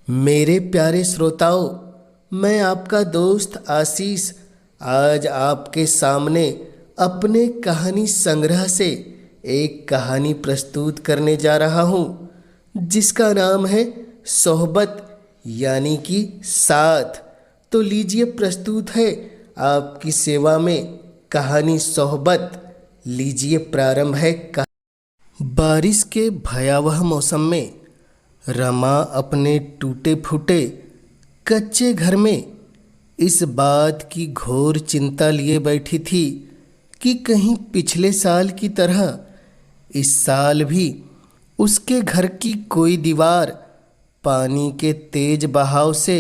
मेरे प्यारे श्रोताओं, मैं आपका दोस्त आशीष आज आपके सामने अपने कहानी संग्रह से एक कहानी प्रस्तुत करने जा रहा हूँ जिसका नाम है सोहबत यानी कि साथ। तो लीजिए, प्रस्तुत है आपकी सेवा में कहानी सोहबत। लीजिए, प्रारंभ है। बारिश के भयावह मौसम में रमा अपने टूटे फूटे कच्चे घर में इस बात की घोर चिंता लिए बैठी थी कि कहीं पिछले साल की तरह इस साल भी उसके घर की कोई दीवार पानी के तेज बहाव से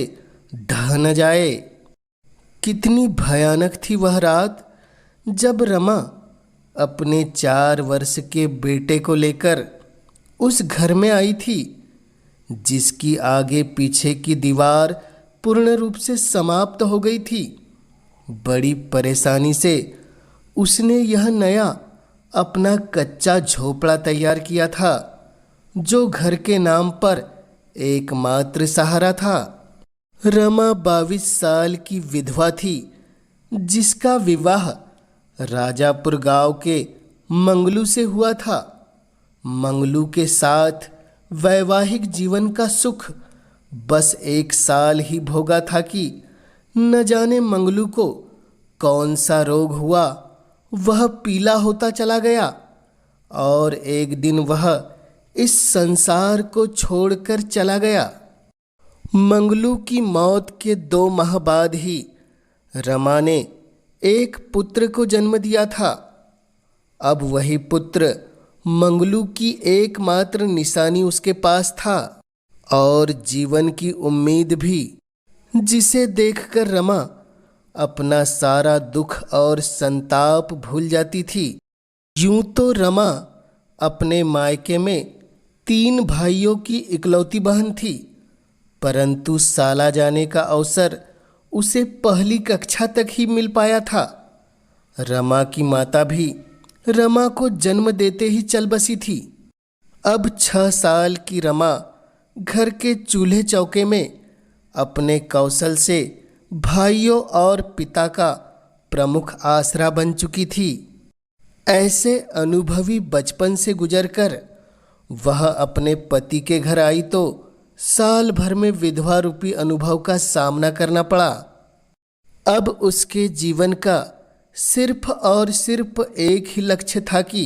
ढह न जाए। कितनी भयानक थी वह रात जब रमा अपने 4 वर्ष के बेटे को लेकर उस घर में आई थी जिसकी आगे पीछे की दीवार पूर्ण रूप से समाप्त हो गई थी। बड़ी परेशानी से उसने यह नया अपना कच्चा झोपड़ा तैयार किया था जो घर के नाम पर एकमात्र सहारा था। रमा 22 साल की विधवा थी जिसका विवाह राजापुर गांव के मंगलू से हुआ था। मंगलू के साथ वैवाहिक जीवन का सुख बस 1 साल ही भोगा था कि न जाने मंगलू को कौन सा रोग हुआ, वह पीला होता चला गया और एक दिन वह इस संसार को छोड़कर चला गया। मंगलू की मौत के 2 माह बाद ही रमा ने एक पुत्र को जन्म दिया था। अब वही पुत्र मंगलू की एकमात्र निशानी उसके पास था और जीवन की उम्मीद भी, जिसे देखकर रमा अपना सारा दुख और संताप भूल जाती थी। यूं तो रमा अपने मायके में 3 भाइयों की इकलौती बहन थी, परंतु साला जाने का अवसर उसे पहली कक्षा तक ही मिल पाया था। रमा की माता भी रमा को जन्म देते ही चल बसी थी। अब 6 साल की रमा घर के चूल्हे चौके में अपने कौशल से भाइयों और पिता का प्रमुख आसरा बन चुकी थी। ऐसे अनुभवी बचपन से गुजरकर वह अपने पति के घर आई तो साल भर में विधवा रूपी अनुभव का सामना करना पड़ा। अब उसके जीवन का सिर्फ और सिर्फ एक ही लक्ष्य था कि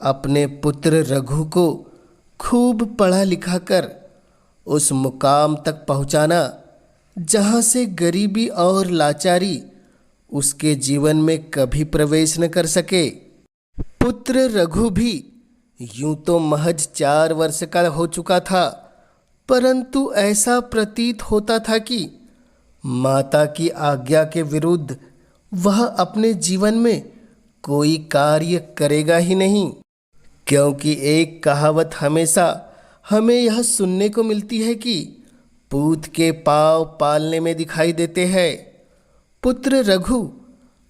अपने पुत्र रघु को खूब पढ़ा लिखा कर उस मुकाम तक पहुंचाना जहां से गरीबी और लाचारी उसके जीवन में कभी प्रवेश न कर सके। पुत्र रघु भी यूं तो महज 4 वर्ष का हो चुका था, परंतु ऐसा प्रतीत होता था कि माता की आज्ञा के विरुद्ध वह अपने जीवन में कोई कार्य करेगा ही नहीं, क्योंकि एक कहावत हमेशा हमें यह सुनने को मिलती है कि पूत के पाँव पालने में दिखाई देते हैं। पुत्र रघु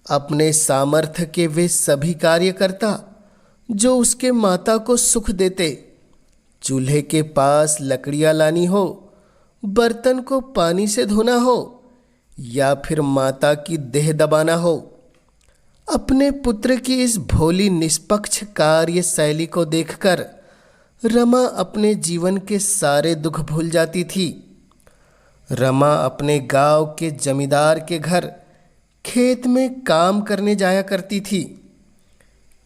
अपने सामर्थ्य के वे सभी कार्य करता जो उसके माता को सुख देते। चूल्हे के पास लकड़ियाँ लानी हो, बर्तन को पानी से धोना हो या फिर माता की देह दबाना हो। अपने पुत्र की इस भोली निष्पक्ष कार्य शैली को देखकर रमा अपने जीवन के सारे दुख भूल जाती थी। रमा अपने गांव के जमींदार के घर खेत में काम करने जाया करती थी।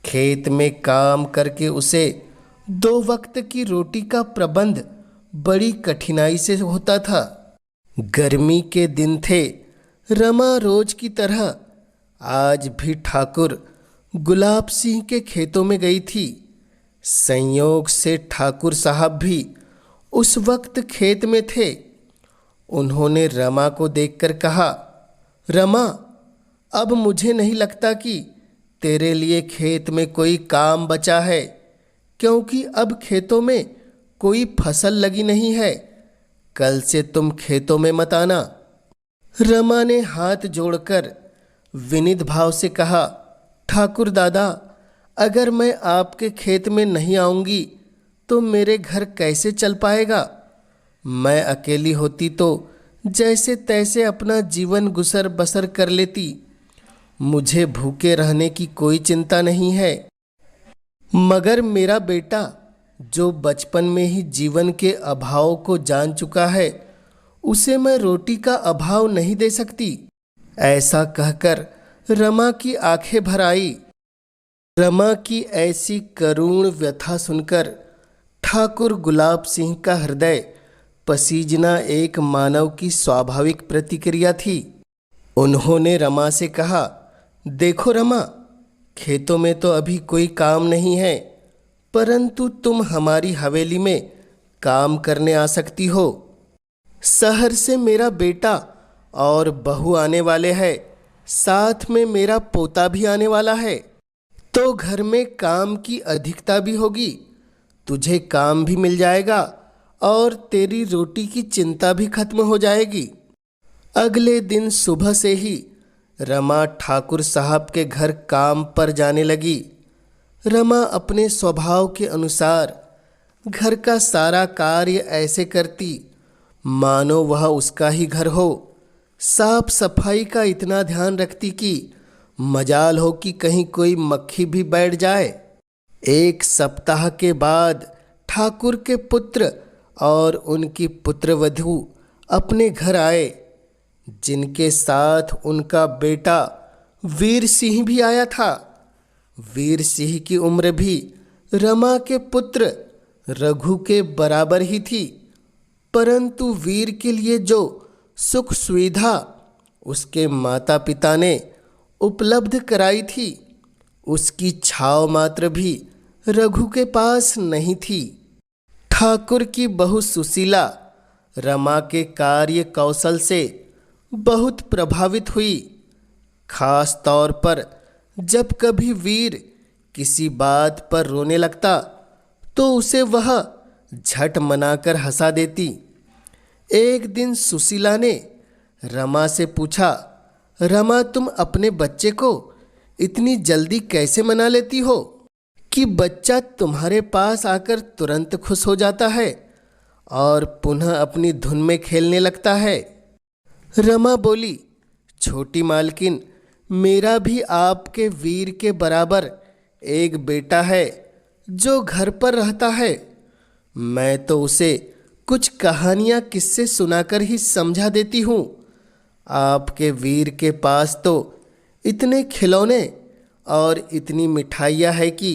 खेत में काम करके उसे 2 वक्त की रोटी का प्रबंध बड़ी कठिनाई से होता था। गर्मी के दिन थे। रमा रोज की तरह आज भी ठाकुर गुलाब सिंह के खेतों में गई थी। संयोग से ठाकुर साहब भी उस वक्त खेत में थे। उन्होंने रमा को देखकर कहा, रमा, अब मुझे नहीं लगता कि तेरे लिए खेत में कोई काम बचा है, क्योंकि अब खेतों में कोई फसल लगी नहीं है। कल से तुम खेतों में मत आना। रमा ने हाथ जोड़कर विनीत भाव से कहा, ठाकुर दादा, अगर मैं आपके खेत में नहीं आऊंगी तो मेरे घर कैसे चल पाएगा? मैं अकेली होती तो जैसे तैसे अपना जीवन गुजर बसर कर लेती। मुझे भूखे रहने की कोई चिंता नहीं है। मगर मेरा बेटा, जो बचपन में ही जीवन के अभाव को जान चुका है, उसे मैं रोटी का अभाव नहीं दे सकती। ऐसा कहकर रमा की आंखें भर आई। रमा की ऐसी करुण व्यथा सुनकर ठाकुर गुलाब सिंह का हृदय पसीजना एक मानव की स्वाभाविक प्रतिक्रिया थी। उन्होंने रमा से कहा, देखो रमा, खेतों में तो अभी कोई काम नहीं है, परंतु तुम हमारी हवेली में काम करने आ सकती हो। शहर से मेरा बेटा और बहू आने वाले हैं, साथ में मेरा पोता भी आने वाला है, तो घर में काम की अधिकता भी होगी। तुझे काम भी मिल जाएगा और तेरी रोटी की चिंता भी खत्म हो जाएगी। अगले दिन सुबह से ही रमा ठाकुर साहब के घर काम पर जाने लगी। रमा अपने स्वभाव के अनुसार घर का सारा कार्य ऐसे करती मानो वह उसका ही घर हो। साफ सफाई का इतना ध्यान रखती कि मजाल हो कि कहीं कोई मक्खी भी बैठ जाए। एक सप्ताह के बाद ठाकुर के पुत्र और उनकी पुत्रवधू अपने घर आए, जिनके साथ उनका बेटा वीर सिंह भी आया था। वीर सिंह की उम्र भी रमा के पुत्र रघु के बराबर ही थी, परंतु वीर के लिए जो सुख सुविधा उसके माता पिता ने उपलब्ध कराई थी, उसकी छाव मात्र भी रघु के पास नहीं थी। ठाकुर की बहू सुशीला रमा के कार्य कौशल से बहुत प्रभावित हुई। खास तौर पर जब कभी वीर किसी बात पर रोने लगता तो उसे वह झट मनाकर हंसा देती। एक दिन सुशीला ने रमा से पूछा, रमा, तुम अपने बच्चे को इतनी जल्दी कैसे मना लेती हो कि बच्चा तुम्हारे पास आकर तुरंत खुश हो जाता है और पुनः अपनी धुन में खेलने लगता है। रमा बोली, छोटी मालकिन, मेरा भी आपके वीर के बराबर एक बेटा है जो घर पर रहता है। मैं तो उसे कुछ कहानियाँ किस्से सुनाकर ही समझा देती हूँ। आपके वीर के पास तो इतने खिलौने और इतनी मिठाइयाँ है कि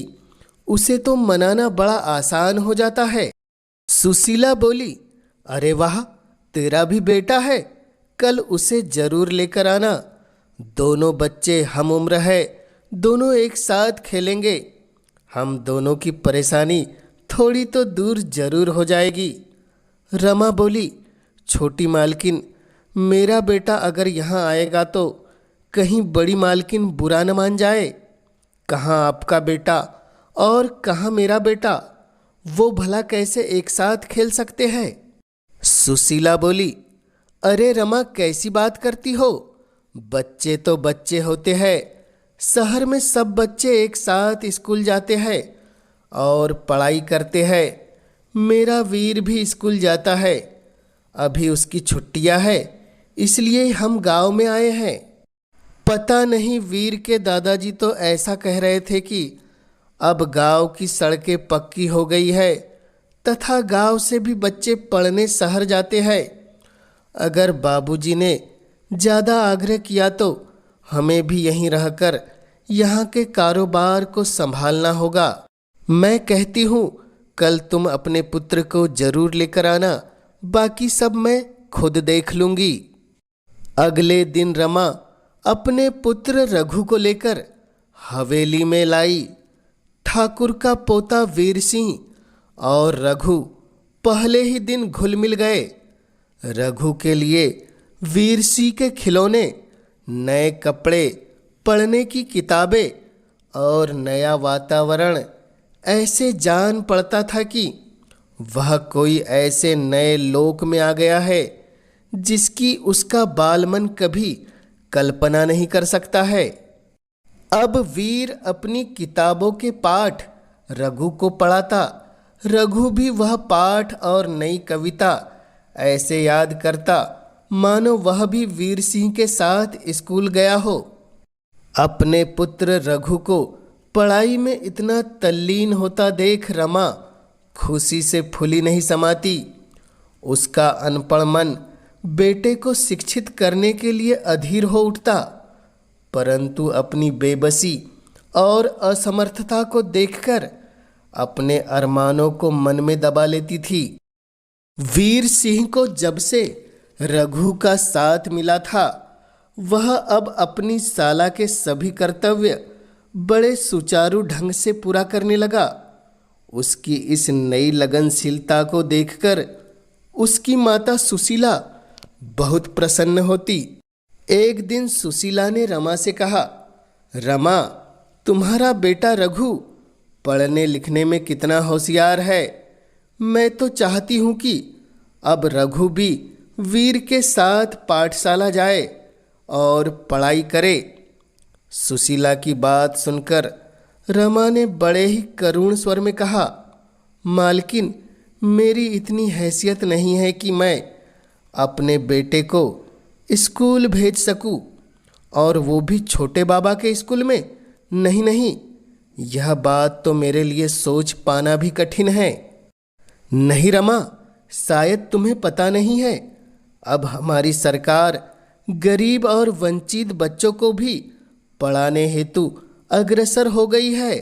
उसे तो मनाना बड़ा आसान हो जाता है। सुशीला बोली, अरे वाह, तेरा भी बेटा है, कल उसे जरूर लेकर आना। दोनों बच्चे हम उम्र है, दोनों एक साथ खेलेंगे। हम दोनों की परेशानी थोड़ी तो दूर जरूर हो जाएगी। रमा बोली, छोटी मालकिन, मेरा बेटा अगर यहाँ आएगा तो कहीं बड़ी मालकिन बुरा न मान जाए। कहाँ आपका बेटा और कहाँ मेरा बेटा, वो भला कैसे एक साथ खेल सकते हैं? सुशीला बोली, अरे रमा, कैसी बात करती हो? बच्चे तो बच्चे होते हैं। शहर में सब बच्चे एक साथ स्कूल जाते हैं और पढ़ाई करते हैं। मेरा वीर भी स्कूल जाता है। अभी उसकी छुट्टियां है, इसलिए हम गांव में आए हैं। पता नहीं वीर के दादाजी तो ऐसा कह रहे थे कि अब गांव की सड़कें पक्की हो गई है तथा गांव से भी बच्चे पढ़ने शहर जाते हैं। अगर बाबूजी ने ज़्यादा आग्रह किया तो हमें भी यहीं रहकर यहाँ के कारोबार को संभालना होगा। मैं कहती हूँ, कल तुम अपने पुत्र को जरूर लेकर आना, बाकी सब मैं खुद देख लूँगी। अगले दिन रमा अपने पुत्र रघु को लेकर हवेली में लाई। ठाकुर का पोता वीर सिंह और रघु पहले ही दिन घुल मिल गए। रघु के लिए वीर सिंह के खिलौने, नए कपड़े, पढ़ने की किताबें और नया वातावरण ऐसे जान पड़ता था कि वह कोई ऐसे नए लोक में आ गया है जिसकी उसका बालमन कभी कल्पना नहीं कर सकता है। अब वीर अपनी किताबों के पाठ रघु को पढ़ाता। रघु भी वह पाठ और नई कविता ऐसे याद करता मानो वह भी वीर सिंह के साथ स्कूल गया हो। अपने पुत्र रघु को पढ़ाई में इतना तल्लीन होता देख रमा खुशी से फूली नहीं समाती। उसका अनपढ़ मन बेटे को शिक्षित करने के लिए अधीर हो उठता, परंतु अपनी बेबसी और असमर्थता को देखकर अपने अरमानों को मन में दबा लेती थी। वीर सिंह को जब से रघु का साथ मिला था, वह अब अपनी साला के सभी कर्तव्य बड़े सुचारू ढंग से पूरा करने लगा। उसकी इस नई लगनशीलता को देखकर उसकी माता सुशीला बहुत प्रसन्न होती। एक दिन सुशीला ने रमा से कहा, रमा, तुम्हारा बेटा रघु पढ़ने लिखने में कितना होशियार है। मैं तो चाहती हूँ कि अब रघु भी वीर के साथ पाठशाला जाए और पढ़ाई करे। सुशीला की बात सुनकर रमा ने बड़े ही करुण स्वर में कहा, मालकिन, मेरी इतनी हैसियत नहीं है कि मैं अपने बेटे को स्कूल भेज सकूं, और वो भी छोटे बाबा के स्कूल में। नहीं नहीं, यह बात तो मेरे लिए सोच पाना भी कठिन है। नहीं रमा, शायद तुम्हें पता नहीं है, अब हमारी सरकार गरीब और वंचित बच्चों को भी पढ़ाने हेतु अग्रसर हो गई है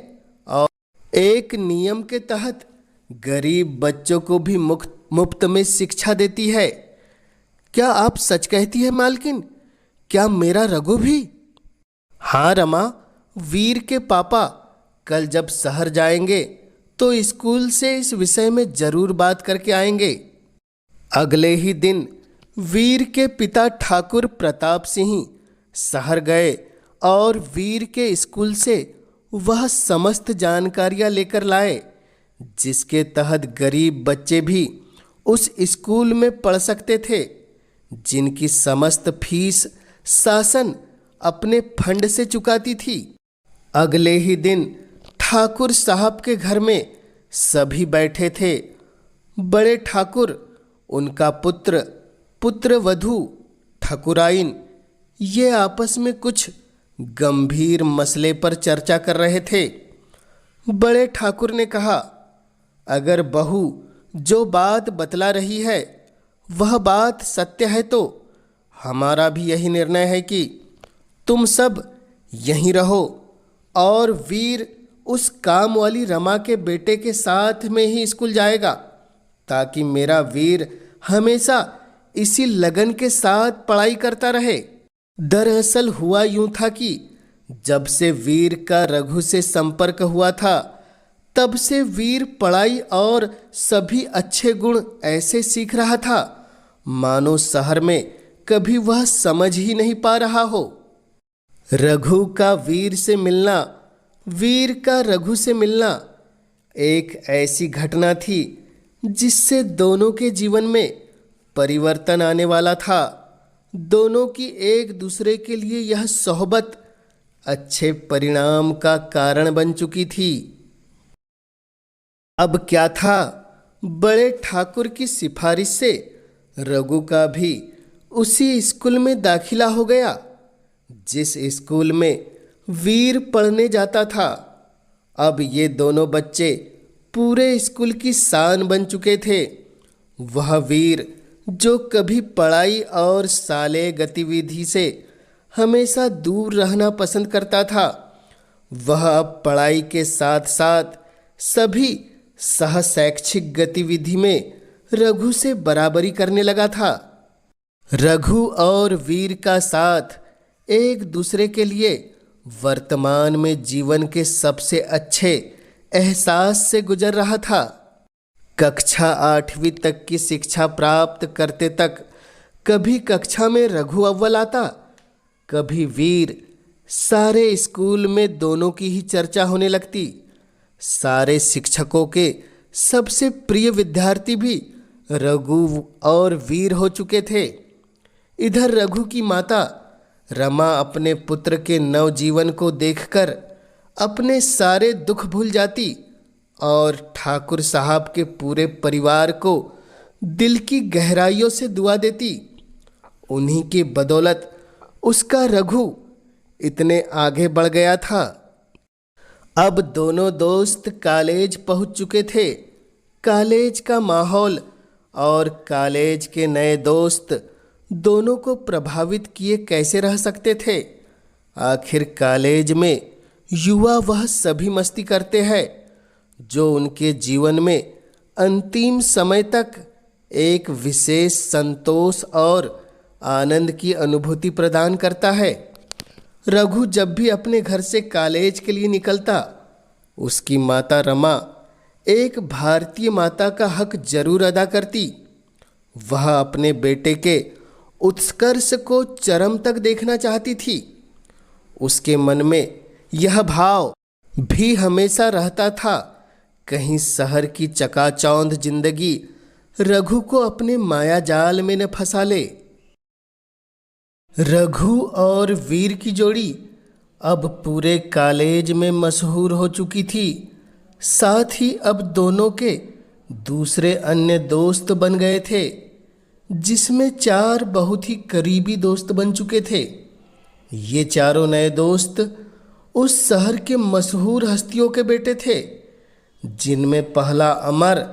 और एक नियम के तहत गरीब बच्चों को भी मुफ्त में शिक्षा देती है। क्या आप सच कहती है मालकिन? क्या मेरा रघु भी? हाँ रमा, वीर के पापा कल जब शहर जाएंगे तो स्कूल से इस विषय में जरूर बात करके आएंगे। अगले ही दिन वीर के पिता ठाकुर प्रताप सिंह शहर गए और वीर के स्कूल से वह समस्त जानकारियां लेकर लाए जिसके तहत गरीब बच्चे भी उस स्कूल में पढ़ सकते थे, जिनकी समस्त फीस शासन अपने फंड से चुकाती थी। अगले ही दिन ठाकुर साहब के घर में सभी बैठे थे। बड़े ठाकुर, उनका पुत्रवधू ठकुराइन, ये आपस में कुछ गंभीर मसले पर चर्चा कर रहे थे। बड़े ठाकुर ने कहा, अगर बहू जो बात बतला रही है वह बात सत्य है तो हमारा भी यही निर्णय है कि तुम सब यहीं रहो और वीर उस काम वाली रमा के बेटे के साथ में ही स्कूल जाएगा, ताकि मेरा वीर हमेशा इसी लगन के साथ पढ़ाई करता रहे। दरअसल हुआ यूं था कि जब से वीर का रघु से संपर्क हुआ था, तब से वीर पढ़ाई और सभी अच्छे गुण ऐसे सीख रहा था मानो शहर में कभी वह समझ ही नहीं पा रहा हो। रघु का वीर से मिलना, वीर का रघु से मिलना एक ऐसी घटना थी जिससे दोनों के जीवन में परिवर्तन आने वाला था। दोनों की एक दूसरे के लिए यह सोहबत अच्छे परिणाम का कारण बन चुकी थी। अब क्या था, बड़े ठाकुर की सिफारिश से रघु का भी उसी स्कूल में दाखिला हो गया जिस स्कूल में वीर पढ़ने जाता था। अब ये दोनों बच्चे पूरे स्कूल की शान बन चुके थे। वह वीर जो कभी पढ़ाई और साले गतिविधि से हमेशा दूर रहना पसंद करता था, वह अब पढ़ाई के साथ साथ सभी सहशैक्षिक गतिविधि में रघु से बराबरी करने लगा था। रघु और वीर का साथ एक दूसरे के लिए वर्तमान में जीवन के सबसे अच्छे एहसास से गुजर रहा था। कक्षा 8वीं तक की शिक्षा प्राप्त करते तक कभी कक्षा में रघु अव्वल आता, कभी वीर। सारे स्कूल में दोनों की ही चर्चा होने लगती। सारे शिक्षकों के सबसे प्रिय विद्यार्थी भी रघु और वीर हो चुके थे। इधर रघु की माता रमा अपने पुत्र के नवजीवन को देखकर अपने सारे दुख भूल जाती और ठाकुर साहब के पूरे परिवार को दिल की गहराइयों से दुआ देती। उन्हीं की बदौलत उसका रघु इतने आगे बढ़ गया था। अब दोनों दोस्त कॉलेज पहुंच चुके थे। कॉलेज का माहौल और कॉलेज के नए दोस्त दोनों को प्रभावित किए कैसे रह सकते थे। आखिर कॉलेज में युवा वह सभी मस्ती करते हैं जो उनके जीवन में अंतिम समय तक एक विशेष संतोष और आनंद की अनुभूति प्रदान करता है। रघु जब भी अपने घर से कॉलेज के लिए निकलता, उसकी माता रमा एक भारतीय माता का हक जरूर अदा करती। वह अपने बेटे के उत्कर्ष को चरम तक देखना चाहती थी। उसके मन में यह भाव भी हमेशा रहता था, कहीं शहर की चकाचौंध जिंदगी रघु को अपने माया जाल में न फंसा ले। रघु और वीर की जोड़ी अब पूरे कॉलेज में मशहूर हो चुकी थी। साथ ही अब दोनों के दूसरे अन्य दोस्त बन गए थे, जिसमें 4 बहुत ही करीबी दोस्त बन चुके थे। ये चारों नए दोस्त उस शहर के मशहूर हस्तियों के बेटे थे, जिनमें पहला अमर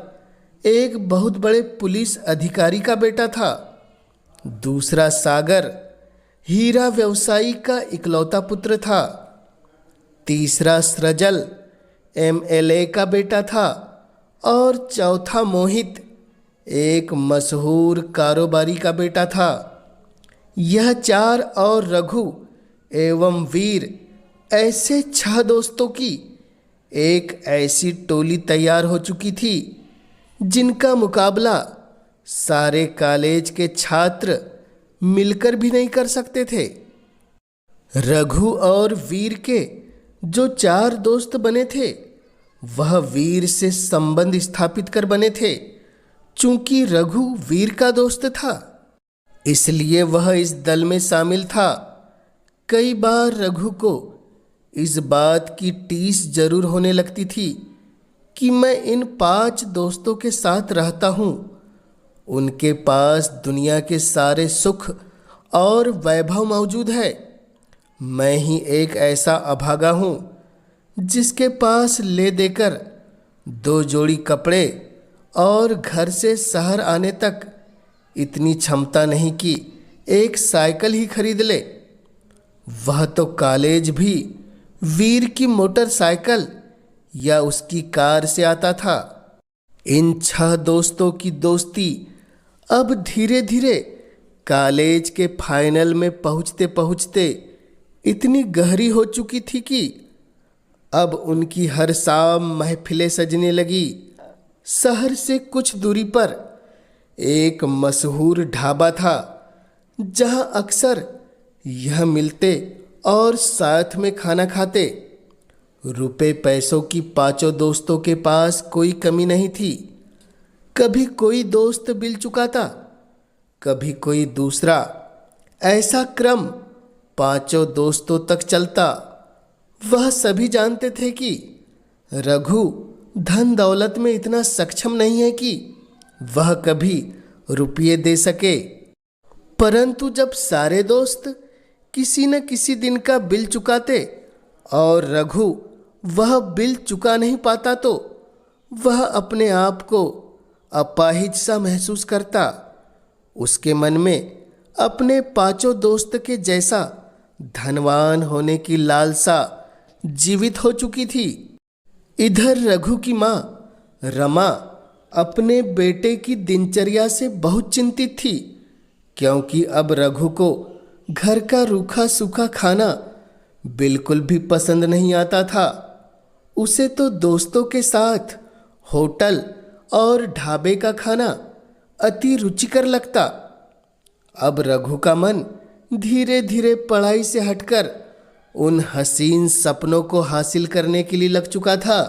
एक बहुत बड़े पुलिस अधिकारी का बेटा था। दूसरा सागर हीरा व्यवसायी का इकलौता पुत्र था। तीसरा सृजल एमएलए का बेटा था और चौथा मोहित एक मशहूर कारोबारी का बेटा था। यह 4 और रघु एवं वीर ऐसे 6 दोस्तों की एक ऐसी टोली तैयार हो चुकी थी जिनका मुकाबला सारे कॉलेज के छात्र मिलकर भी नहीं कर सकते थे। रघु और वीर के जो 4 दोस्त बने थे, वह वीर से संबंध स्थापित कर बने थे। चूंकि रघु वीर का दोस्त था, इसलिए वह इस दल में शामिल था। कई बार रघु को इस बात की टीस जरूर होने लगती थी कि मैं इन 5 दोस्तों के साथ रहता हूँ। उनके पास दुनिया के सारे सुख और वैभव मौजूद है। मैं ही एक ऐसा अभागा हूँ जिसके पास ले देकर 2 जोड़ी कपड़े और घर से शहर आने तक इतनी क्षमता नहीं कि एक साइकिल ही खरीद ले। वह तो कॉलेज भी वीर की मोटरसाइकिल या उसकी कार से आता था। इन 6 दोस्तों की दोस्ती अब धीरे धीरे कॉलेज के फाइनल में पहुंचते पहुंचते इतनी गहरी हो चुकी थी कि अब उनकी हर शाम महफिलें सजने लगी। शहर से कुछ दूरी पर एक मशहूर ढाबा था, जहां अक्सर यह मिलते और साथ में खाना खाते। रुपए पैसों की 5 दोस्तों के पास कोई कमी नहीं थी। कभी कोई दोस्त बिल चुकाता, कभी कोई दूसरा। ऐसा क्रम 5 दोस्तों तक चलता। वह सभी जानते थे कि रघु धन दौलत में इतना सक्षम नहीं है कि वह कभी रुपये दे सके। परंतु जब सारे दोस्त किसी न किसी दिन का बिल चुकाते और रघु वह बिल चुका नहीं पाता, तो वह अपने आप को अपाहिज सा महसूस करता। उसके मन में अपने 5 दोस्त के जैसा धनवान होने की लालसा जीवित हो चुकी थी। इधर रघु की माँ रमा अपने बेटे की दिनचर्या से बहुत चिंतित थी, क्योंकि अब रघु को घर का रूखा सूखा खाना बिल्कुल भी पसंद नहीं आता था। उसे तो दोस्तों के साथ होटल और ढाबे का खाना अति रुचिकर लगता। अब रघु का मन धीरे धीरे पढ़ाई से हटकर उन हसीन सपनों को हासिल करने के लिए लग चुका था,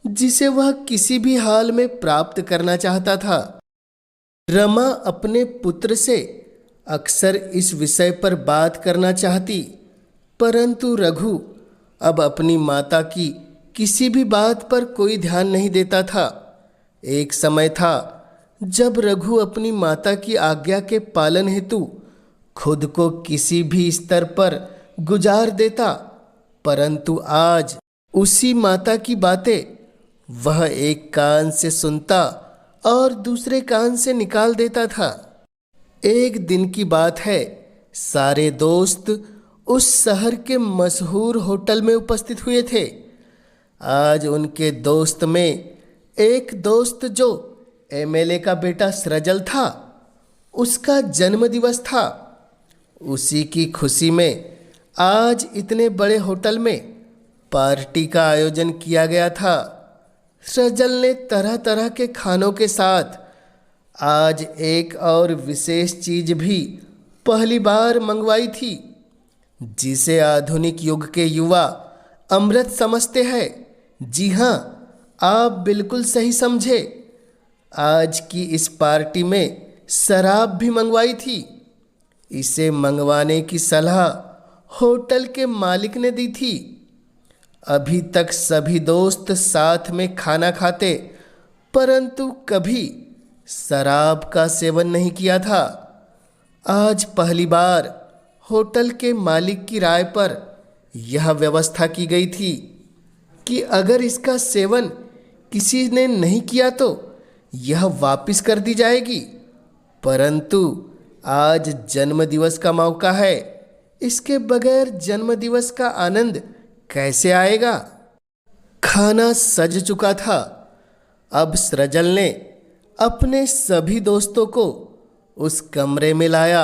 जिसे वह किसी भी हाल में प्राप्त करना चाहता था। रमा अपने पुत्र से अक्सर इस विषय पर बात करना चाहती, परंतु रघु अब अपनी माता की किसी भी बात पर कोई ध्यान नहीं देता था। एक समय था जब रघु अपनी माता की आज्ञा के पालन हेतु खुद को किसी भी स्तर पर गुजार देता, परंतु आज उसी माता की बातें वह एक कान से सुनता और दूसरे कान से निकाल देता था। एक दिन की बात है, सारे दोस्त उस शहर के मशहूर होटल में उपस्थित हुए थे। आज उनके दोस्त में एक दोस्त जो एमएलए का बेटा सृजल था, उसका जन्मदिवस था। उसी की खुशी में आज इतने बड़े होटल में पार्टी का आयोजन किया गया था। सृजल ने तरह तरह के खानों के साथ आज एक और विशेष चीज भी पहली बार मंगवाई थी, जिसे आधुनिक युग के युवा अमृत समझते हैं। जी हाँ, आप बिल्कुल सही समझे। आज की इस पार्टी में शराब भी मंगवाई थी। इसे मंगवाने की सलाह होटल के मालिक ने दी थी। अभी तक सभी दोस्त साथ में खाना खाते, परंतु कभी शराब का सेवन नहीं किया था। आज पहली बार होटल के मालिक की राय पर यह व्यवस्था की गई थी कि अगर इसका सेवन किसी ने नहीं किया तो यह वापस कर दी जाएगी। परंतु आज जन्मदिवस का मौका है, इसके बगैर जन्मदिवस का आनंद कैसे आएगा। खाना सज चुका था। अब सृजल ने अपने सभी दोस्तों को उस कमरे में लाया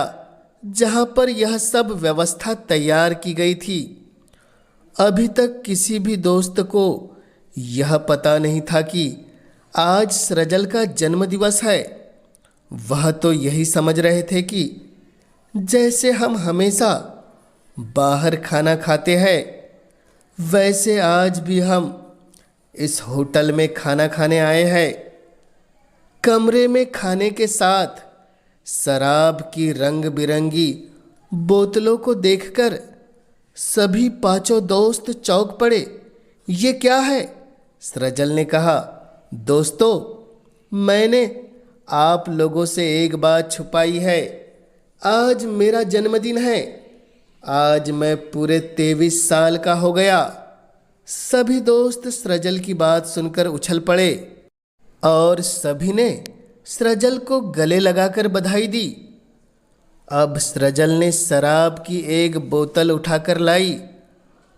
जहां पर यह सब व्यवस्था तैयार की गई थी। अभी तक किसी भी दोस्त को यह पता नहीं था कि आज सृजल का जन्मदिवस है। वह तो यही समझ रहे थे कि जैसे हम हमेशा बाहर खाना खाते हैं, वैसे आज भी हम इस होटल में खाना खाने आए हैं। कमरे में खाने के साथ शराब की रंग बिरंगी बोतलों को देखकर सभी पांचों दोस्त चौंक पड़े। ये क्या है? सृजल ने कहा, दोस्तों, मैंने आप लोगों से एक बात छुपाई है। आज मेरा जन्मदिन है। आज मैं पूरे 23 साल का हो गया। सभी दोस्त सृजल की बात सुनकर उछल पड़े और सभी ने सृजल को गले लगाकर बधाई दी। अब सृजल ने शराब की एक बोतल उठाकर लाई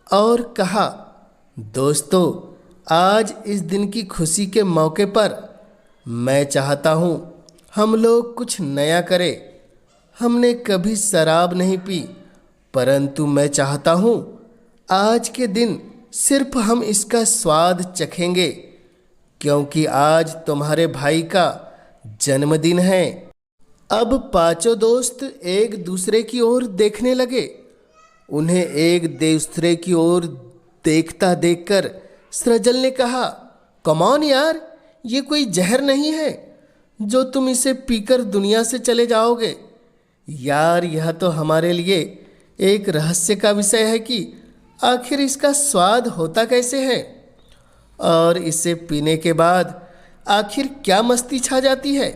और कहा, दोस्तों, आज इस दिन की खुशी के मौके पर मैं चाहता हूँ हम लोग कुछ नया करें। हमने कभी शराब नहीं पी, परंतु मैं चाहता हूँ आज के दिन सिर्फ हम इसका स्वाद चखेंगे, क्योंकि आज तुम्हारे भाई का जन्मदिन है। अब पांचों दोस्त एक दूसरे की ओर देखने लगे। उन्हें एक दूसरे की ओर देखता देखकर सृजल ने कहा, कमॉन यार, ये कोई जहर नहीं है जो तुम इसे पीकर दुनिया से चले जाओगे। यार, यह तो हमारे लिए एक रहस्य का विषय है कि आखिर इसका स्वाद होता कैसे है और इसे पीने के बाद आखिर क्या मस्ती छा जाती है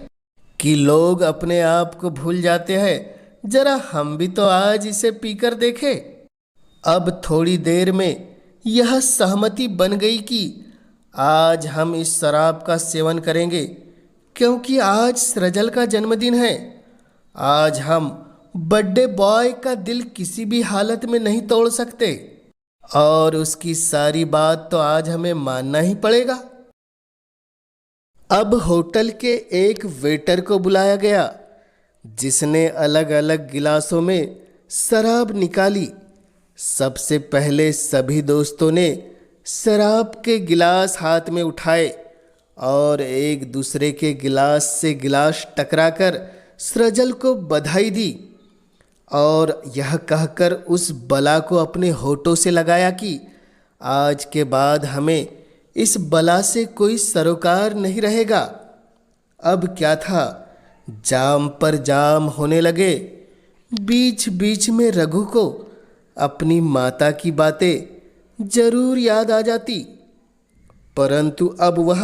कि लोग अपने आप को भूल जाते हैं। जरा हम भी तो आज इसे पीकर देखें। अब थोड़ी देर में यह सहमति बन गई कि आज हम इस शराब का सेवन करेंगे, क्योंकि आज सृजल का जन्मदिन है। आज हम बर्थडे बॉय का दिल किसी भी हालत में नहीं तोड़ सकते और उसकी सारी बात तो आज हमें मानना ही पड़ेगा। अब होटल के एक वेटर को बुलाया गया, जिसने अलग अलग गिलासों में शराब निकाली। सबसे पहले सभी दोस्तों ने शराब के गिलास हाथ में उठाए और एक दूसरे के गिलास से गिलास टकराकर सृजल को बधाई दी और यह कहकर उस बला को अपने होठों से लगाया कि आज के बाद हमें इस बला से कोई सरोकार नहीं रहेगा। अब क्या था, जाम पर जाम होने लगे। बीच बीच में रघु को अपनी माता की बातें जरूर याद आ जाती, परंतु अब वह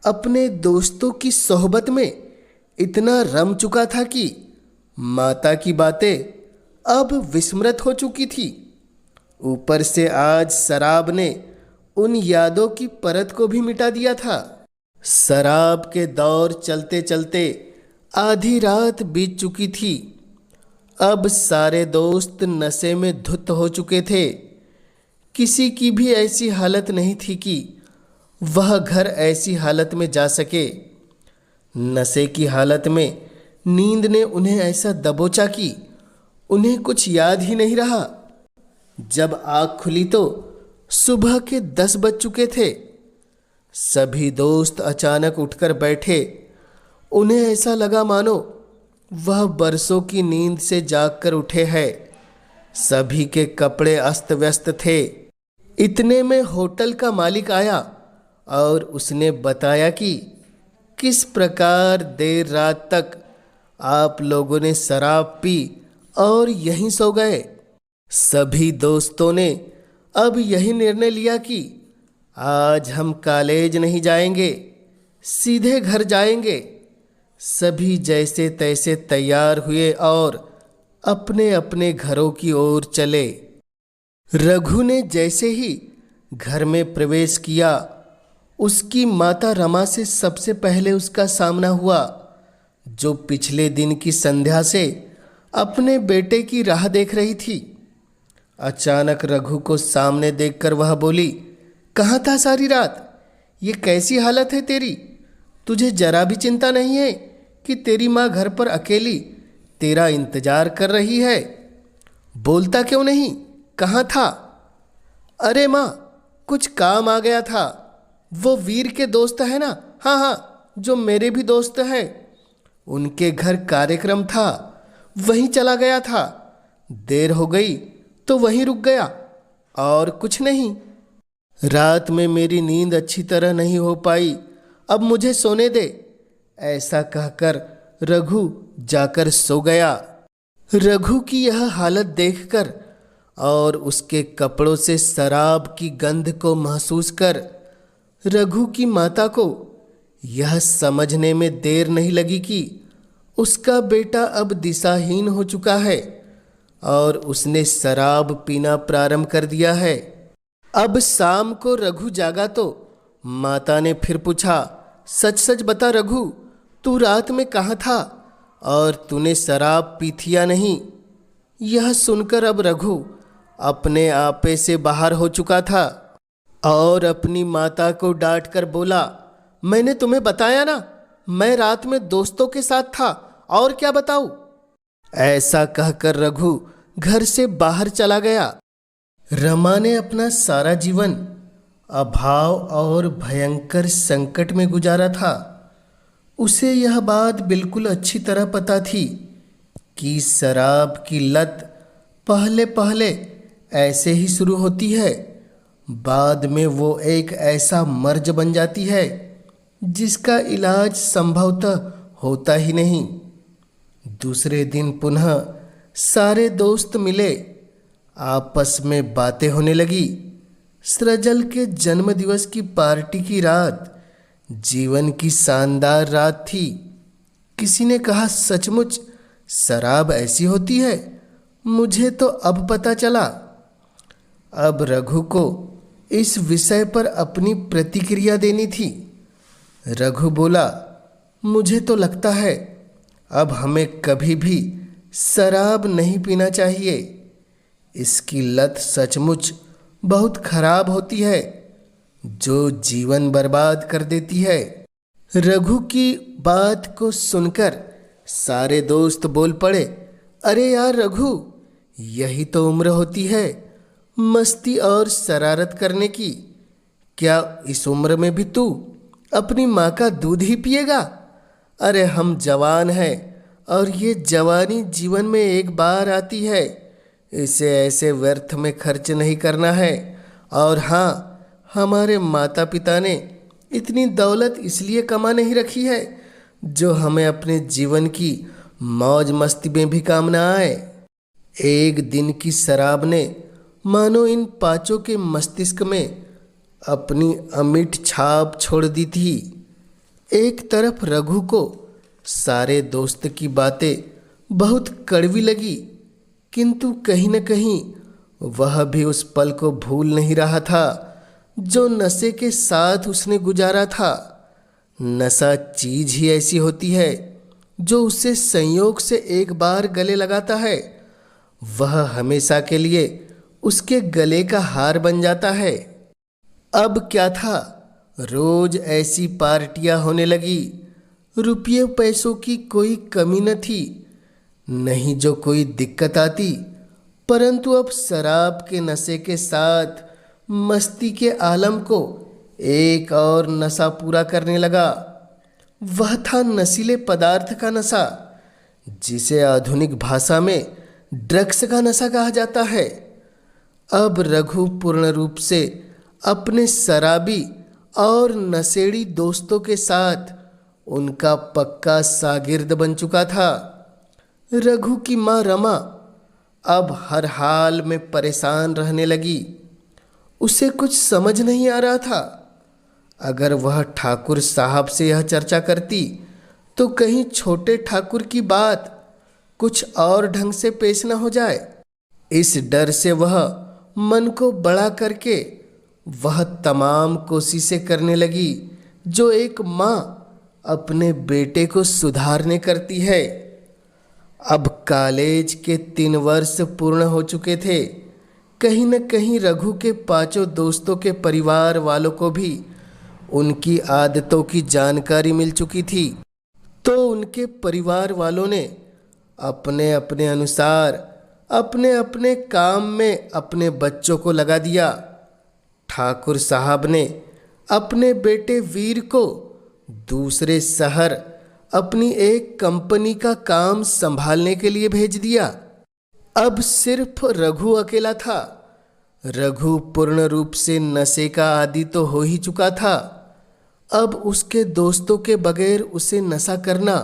अपने दोस्तों की सोहबत में इतना रम चुका था कि माता की बातें अब विस्मृत हो चुकी थी। ऊपर से आज शराब ने उन यादों की परत को भी मिटा दिया था। शराब के दौर चलते चलते आधी रात बीत चुकी थी। अब सारे दोस्त नशे में धुत हो चुके थे। किसी की भी ऐसी हालत नहीं थी कि वह घर ऐसी हालत में जा सके। नशे की हालत में नींद ने उन्हें ऐसा दबोचा कि उन्हें कुछ याद ही नहीं रहा। जब आँख खुली तो सुबह के 10 बज चुके थे। सभी दोस्त अचानक उठकर बैठे। उन्हें ऐसा लगा मानो वह बरसों की नींद से जागकर उठे हैं। सभी के कपड़े अस्त व्यस्त थे। इतने में होटल का मालिक आया और उसने बताया कि किस प्रकार देर रात तक आप लोगों ने शराब पी और यहीं सो गए। सभी दोस्तों ने अब यही निर्णय लिया कि आज हम कॉलेज नहीं जाएंगे, सीधे घर जाएंगे। सभी जैसे तैसे तैयार हुए और अपने अपने घरों की ओर चले। रघु ने जैसे ही घर में प्रवेश किया, उसकी माता रमा से सबसे पहले उसका सामना हुआ, जो पिछले दिन की संध्या से अपने बेटे की राह देख रही थी। अचानक रघु को सामने देखकर वह बोली, कहाँ था सारी रात? ये कैसी हालत है तेरी? तुझे जरा भी चिंता नहीं है कि तेरी माँ घर पर अकेली तेरा इंतजार कर रही है? बोलता क्यों नहीं? कहाँ था? अरे माँ, कुछ काम आ गया था। वो वीर के दोस्त है ना? हाँ हाँ, जो मेरे भी दोस्त है। उनके घर कार्यक्रम था, वहीं चला गया था। देर हो गई तो वहीं रुक गया, और कुछ नहीं। रात में मेरी नींद अच्छी तरह नहीं हो पाई, अब मुझे सोने दे। ऐसा कहकर रघु जाकर सो गया। रघु की यह हालत देखकर और उसके कपड़ों से शराब की गंध को महसूस कर रघु की माता को यह समझने में देर नहीं लगी कि उसका बेटा अब दिशाहीन हो चुका है और उसने शराब पीना प्रारंभ कर दिया है। अब शाम को रघु जागा तो माता ने फिर पूछा, सच सच बता रघु, तू रात में कहाँ था और तूने शराब पी थी या नहीं? यह सुनकर अब रघु अपने आपे से बाहर हो चुका था और अपनी माता को डांट कर बोला, मैंने तुम्हें बताया ना, मैं रात में दोस्तों के साथ था, और क्या बताऊं? ऐसा कहकर रघु घर से बाहर चला गया। रमा ने अपना सारा जीवन अभाव और भयंकर संकट में गुजारा था। उसे यह बात बिल्कुल अच्छी तरह पता थी कि शराब की लत पहले पहले ऐसे ही शुरू होती है, बाद में वो एक ऐसा मर्ज बन जाती है जिसका इलाज संभवतः होता ही नहीं। दूसरे दिन पुनः सारे दोस्त मिले। आपस में बातें होने लगी। सृजल के जन्मदिवस की पार्टी की रात जीवन की शानदार रात थी। किसी ने कहा, सचमुच शराब ऐसी होती है? मुझे तो अब पता चला। अब रघु को इस विषय पर अपनी प्रतिक्रिया देनी थी। रघु बोला, मुझे तो लगता है अब हमें कभी भी शराब नहीं पीना चाहिए। इसकी लत सचमुच बहुत खराब होती है, जो जीवन बर्बाद कर देती है। रघु की बात को सुनकर सारे दोस्त बोल पड़े, अरे यार रघु, यही तो उम्र होती है मस्ती और शरारत करने की। क्या इस उम्र में भी तू अपनी माँ का दूध ही पिएगा? अरे हम जवान हैं और ये जवानी जीवन में एक बार आती है, इसे ऐसे व्यर्थ में खर्च नहीं करना है। और हाँ, हमारे माता पिता ने इतनी दौलत इसलिए कमा नहीं रखी है जो हमें अपने जीवन की मौज मस्ती में भी काम ना आए। एक दिन की शराब ने मानो इन पांचों के मस्तिष्क में अपनी अमिट छाप छोड़ दी थी। एक तरफ रघु को सारे दोस्त की बातें बहुत कड़वी लगी, किंतु कहीं न कहीं वह भी उस पल को भूल नहीं रहा था जो नशे के साथ उसने गुजारा था। नशा चीज ही ऐसी होती है जो उसे संयोग से एक बार गले लगाता है, वह हमेशा के लिए उसके गले का हार बन जाता है। अब क्या था, रोज ऐसी पार्टियां होने लगी। रुपये पैसों की कोई कमी न थी, नहीं जो कोई दिक्कत आती, परंतु अब शराब के नशे के साथ मस्ती के आलम को एक और नशा पूरा करने लगा। वह था नशीले पदार्थ का नशा, जिसे आधुनिक भाषा में ड्रग्स का नशा कहा जाता है। अब रघु पूर्ण रूप से अपने शराबी और नशेड़ी दोस्तों के साथ उनका पक्का शागिर्द बन चुका था। रघु की माँ रमा अब हर हाल में परेशान रहने लगी। उसे कुछ समझ नहीं आ रहा था। अगर वह ठाकुर साहब से यह चर्चा करती तो कहीं छोटे ठाकुर की बात कुछ और ढंग से पेश न हो जाए। इस डर से वह मन को बड़ा करके वह तमाम कोशिशें करने लगी जो एक माँ अपने बेटे को सुधारने करती है। अब कॉलेज के 3 वर्ष पूर्ण हो चुके थे। कहीं न कहीं रघु के 5 दोस्तों के परिवार वालों को भी उनकी आदतों की जानकारी मिल चुकी थी, तो उनके परिवार वालों ने अपने अपने अनुसार अपने अपने काम में अपने बच्चों को लगा दिया। ठाकुर साहब ने अपने बेटे वीर को दूसरे शहर अपनी एक कंपनी का काम संभालने के लिए भेज दिया। अब सिर्फ रघु अकेला था। रघु पूर्ण रूप से नशे का आदी तो हो ही चुका था। अब उसके दोस्तों के बगैर उसे नशा करना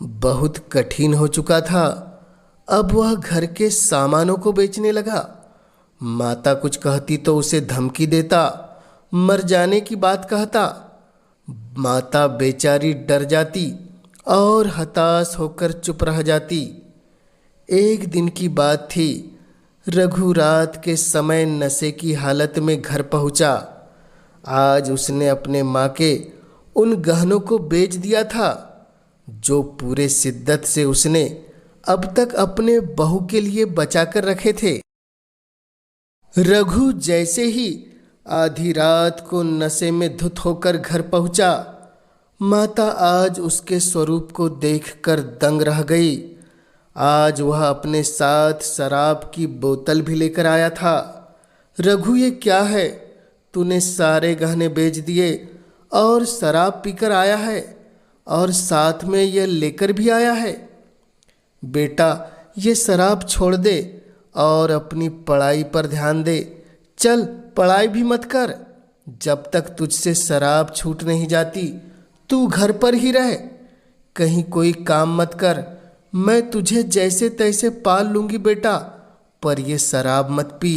बहुत कठिन हो चुका था। अब वह घर के सामानों को बेचने लगा। माता कुछ कहती तो उसे धमकी देता, मर जाने की बात कहता। माता बेचारी डर जाती और हताश होकर चुप रह जाती। एक दिन की बात थी, रघु रात के समय नशे की हालत में घर पहुंचा। आज उसने अपने माँ के उन गहनों को बेच दिया था जो पूरे शिद्दत से उसने अब तक अपने बहू के लिए बचा कर रखे थे। रघु जैसे ही आधी रात को नशे में धुत होकर घर पहुंचा, माता आज उसके स्वरूप को देखकर दंग रह गई। आज वह अपने साथ शराब की बोतल भी लेकर आया था। रघु, ये क्या है? तूने सारे गहने बेच दिए और शराब पीकर आया है और साथ में यह लेकर भी आया है। बेटा, ये शराब छोड़ दे और अपनी पढ़ाई पर ध्यान दे। चल, पढ़ाई भी मत कर। जब तक तुझसे शराब छूट नहीं जाती तू घर पर ही रह, कहीं कोई काम मत कर। मैं तुझे जैसे तैसे पाल लूंगी बेटा, पर ये शराब मत पी।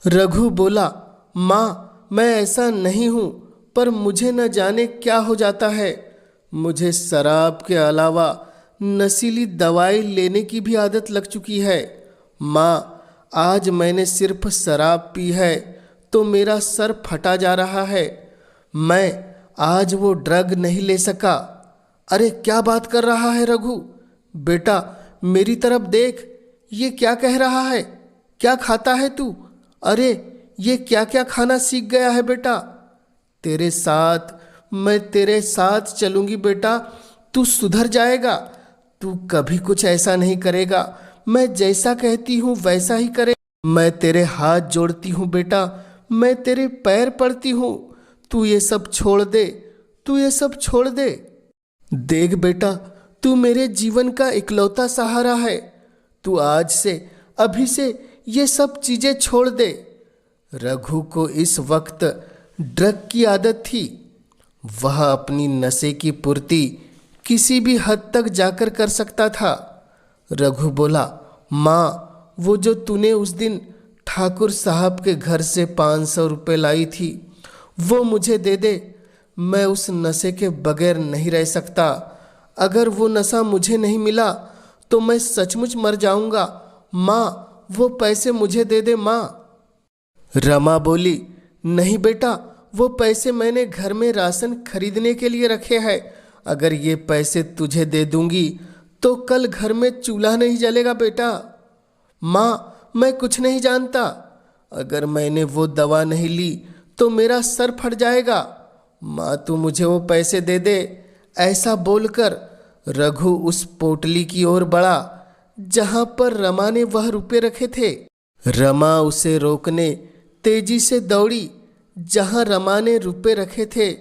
रघु बोला, माँ, मैं ऐसा नहीं हूँ, पर मुझे न जाने क्या हो जाता है। मुझे शराब के अलावा नशीली दवाई लेने की भी आदत लग चुकी है। माँ, आज मैंने सिर्फ शराब पी है तो मेरा सर फटा जा रहा है। मैं आज वो ड्रग नहीं ले सका। अरे क्या बात कर रहा है रघु? बेटा मेरी तरफ देख, ये क्या कह रहा है? क्या खाता है तू? अरे ये क्या क्या खाना सीख गया है बेटा? तेरे साथ मैं तेरे साथ चलूंगी बेटा, तू सुधर जाएगा। तू कभी कुछ ऐसा नहीं करेगा। मैं जैसा कहती हूँ वैसा ही करे। मैं तेरे हाथ जोड़ती हूँ बेटा, मैं तेरे पैर पड़ती हूँ। तू ये सब छोड़ दे, तू ये सब छोड़ दे। देख बेटा, तू मेरे जीवन का इकलौता सहारा है। तू आज से, अभी से ये सब चीजें छोड़ दे। रघु को इस वक्त ड्रग की आदत थी। वह अपनी नशे की पूर्ति किसी भी हद तक जाकर कर सकता था। रघु बोला, माँ, वो जो तूने उस दिन ठाकुर साहब के घर से 500 रुपये लाई थी, वो मुझे दे दे। मैं उस नशे के बगैर नहीं रह सकता। अगर वो नशा मुझे नहीं मिला तो मैं सचमुच मर जाऊंगा। माँ, वो पैसे मुझे दे दे माँ। रमा बोली, नहीं बेटा, वो पैसे मैंने घर में राशन खरीदने के लिए रखे हैं। अगर ये पैसे तुझे दे दूंगी तो कल घर में चूल्हा नहीं जलेगा बेटा। माँ, मैं कुछ नहीं जानता। अगर मैंने वो दवा नहीं ली तो मेरा सर फट जाएगा। माँ, तू मुझे वो पैसे दे दे। ऐसा बोलकर रघु उस पोटली की ओर बढ़ा जहां पर रमा ने वह रुपए रखे थे। रमा उसे रोकने तेजी से दौड़ी। जहां रमा ने रुपए रखे थे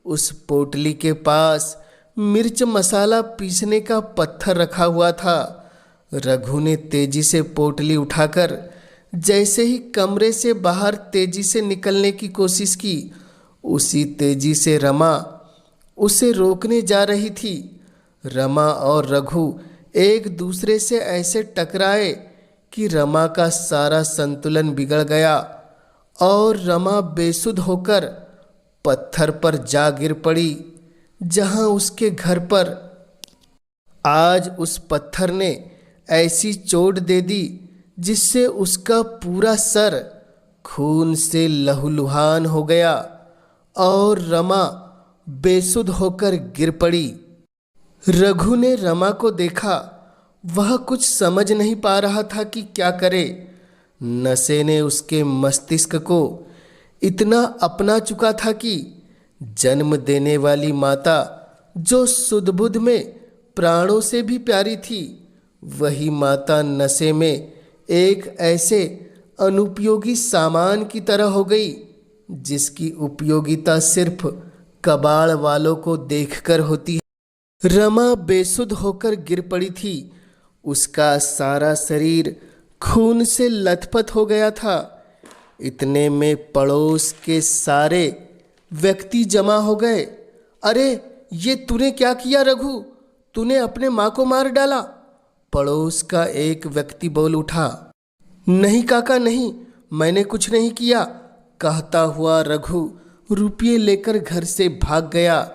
उस पोटली के पास मिर्च मसाला पीसने का पत्थर रखा हुआ था। रघु ने तेजी से पोटली उठाकर जैसे ही कमरे से बाहर तेजी से निकलने की कोशिश की, उसी तेजी से रमा उसे रोकने जा रही थी। रमा और रघु एक दूसरे से ऐसे टकराए कि रमा का सारा संतुलन बिगड़ गया और रमा बेसुध होकर पत्थर पर जा गिर पड़ी जहां उसके घर पर आज उस पत्थर ने ऐसी चोट दे दी जिससे उसका पूरा सर खून से लहूलुहान हो गया और रमा बेसुध होकर गिर पड़ी। रघु ने रमा को देखा। वह कुछ समझ नहीं पा रहा था कि क्या करे। नशे ने उसके मस्तिष्क को इतना अपना चुका था कि जन्म देने वाली माता, जो सुध-बुध में प्राणों से भी प्यारी थी, वही माता नशे में एक ऐसे अनुपयोगी सामान की तरह हो गई जिसकी उपयोगिता सिर्फ कबाड़ वालों को देखकर होती है। रमा बेसुध होकर गिर पड़ी थी। उसका सारा शरीर खून से लथपथ हो गया था। इतने में पड़ोस के सारे व्यक्ति जमा हो गए। अरे, ये तूने क्या किया रघु? तूने अपने माँ को मार डाला। पड़ोस का एक व्यक्ति बोल उठा। नहीं काका, नहीं, मैंने कुछ नहीं किया, कहता हुआ रघु रुपये लेकर घर से भाग गया।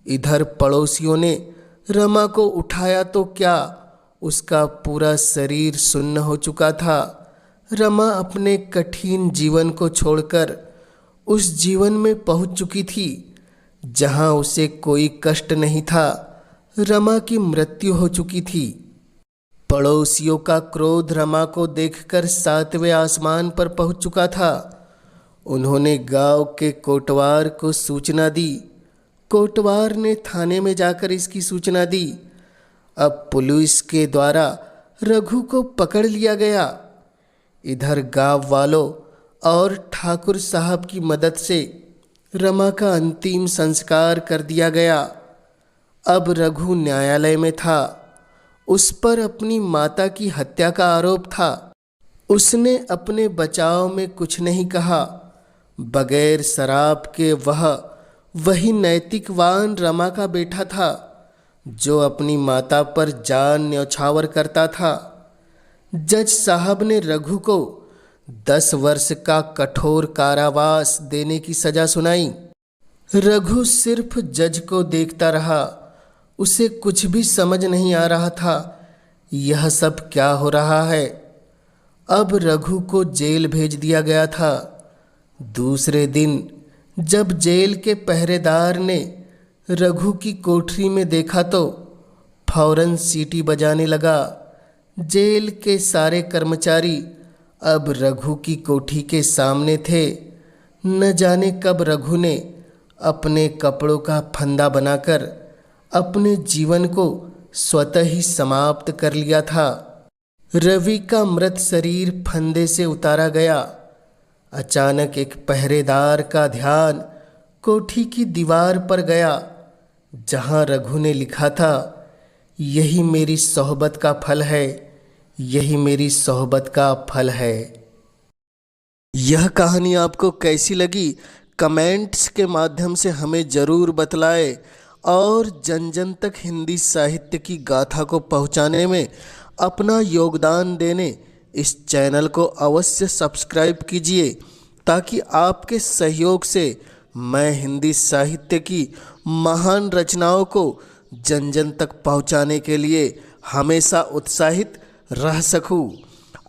इधर पड़ोसियों ने रमा को उठाया तो क्या, उसका पूरा शरीर सुन्न हो चुका था। रमा अपने कठिन जीवन को छोड़कर उस जीवन में पहुंच चुकी थी जहां उसे कोई कष्ट नहीं था। रमा की मृत्यु हो चुकी थी। पड़ोसियों का क्रोध रमा को देखकर 7वें आसमान पर पहुंच चुका था। उन्होंने गांव के कोटवार को सूचना दी। कोटवार ने थाने में जाकर इसकी सूचना दी। अब पुलिस के द्वारा रघु को पकड़ लिया गया। इधर गांव वालों और ठाकुर साहब की मदद से रमा का अंतिम संस्कार कर दिया गया। अब रघु न्यायालय में था। उस पर अपनी माता की हत्या का आरोप था। उसने अपने बचाव में कुछ नहीं कहा। बगैर शराब के वही नैतिकवान रमा का बेटा था जो अपनी माता पर जान न्यौछावर करता था। जज साहब ने रघु को 10 वर्ष का कठोर कारावास देने की सजा सुनाई। रघु सिर्फ जज को देखता रहा। उसे कुछ भी समझ नहीं आ रहा था यह सब क्या हो रहा है। अब रघु को जेल भेज दिया गया था। दूसरे दिन जब जेल के पहरेदार ने रघु की कोठरी में देखा तो फौरन सीटी बजाने लगा। जेल के सारे कर्मचारी अब रघु की कोठी के सामने थे। न जाने कब रघु ने अपने कपड़ों का फंदा बनाकर अपने जीवन को स्वतः ही समाप्त कर लिया था। रवि का मृत शरीर फंदे से उतारा गया। अचानक एक पहरेदार का ध्यान कोठी की दीवार पर गया जहां रघु ने लिखा था, यही मेरी सोहबत का फल है, यही मेरी सोहबत का फल है। यह कहानी आपको कैसी लगी कमेंट्स के माध्यम से हमें ज़रूर बतलाएं और जन जन तक हिंदी साहित्य की गाथा को पहुंचाने में अपना योगदान देने इस चैनल को अवश्य सब्सक्राइब कीजिए ताकि आपके सहयोग से मैं हिंदी साहित्य की महान रचनाओं को जन जन तक पहुंचाने के लिए हमेशा उत्साहित रह सकूं।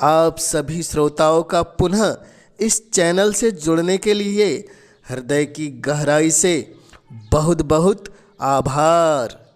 आप सभी श्रोताओं का पुनः इस चैनल से जुड़ने के लिए हृदय की गहराई से बहुत बहुत आभार।